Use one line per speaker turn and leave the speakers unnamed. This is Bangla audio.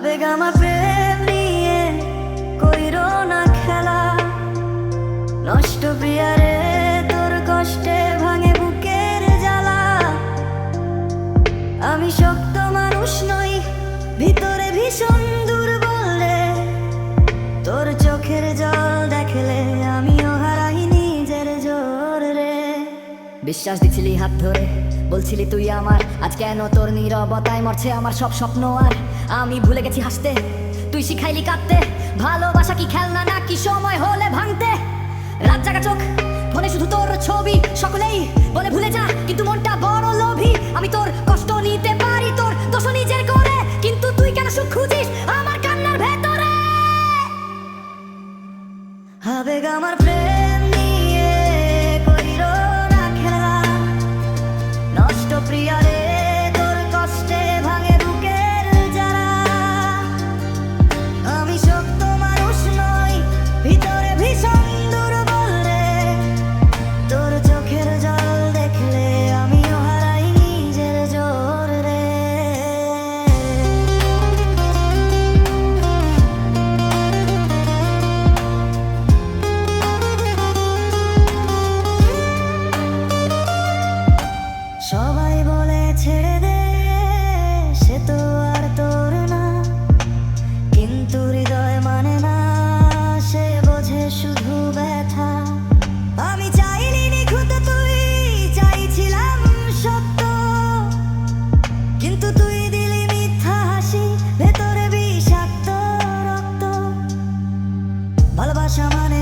আবেগ আমার প্রেম নিয়ে কইরো না খেলা, নষ্ট প্রিয়ারে তোর কষ্টে ভাঙে বুকের জ্বালা। আমি শক্ত মানুষ নই, ভিতরে ভীষণ দুর্বল রে, তোর চোখের জল দেখলে আমিও হারাই নিজের জোর রে। বিশ্বাস দিছিলি হাত ধরে, বলছিলি তুই আমার, আজ কেন তোর নীরবতায় মরছে আমার সব স্বপ্ন। আর আমি ভুলে গেছি হাসতে, তুই শিখাইলি কাঁদতে। ভালোবাসা কি খেলনা নাকি সময় হলে ভাঙতে? রাত জাগা চোখ, ফোনে শুধু তোর ছবি, সকলেই বলে ভুলে যা, কিন্তু মনটা বড় লোভী। আমি তোর কষ্ট নিতে পারি, তোর দোষ নিজের করে, কিন্তু তুই কেন সুখ খুঁজিস আমার কান্নার ভেতরে? আবেগ আমার প্রেম নিয়ে কইরো না খেলা, নষ্ট প্রিয়ারে তোর কষ্টে ভাঙে বুকের জ্বালা। আমি শক্ত মানুষ নই, ভিতরে ভীষণ দুর্বল রে, তোর চোখের জল দেখলে আমিও হারাই নিজের জোর রে। সবাই বলে ছেড়ে দে, সে তো আর তোর না, কিন্তু হৃদয় মানে না, সে বোঝে শুধু ব্যথা। আমি চাইনি নিখুঁত, তুই চাইছিলাম সত্য, কিন্তু তুই দিলি মিথ্যা হাসি, ভেতরে বিষাক্ত রক্ত। ভালোবাসা মানে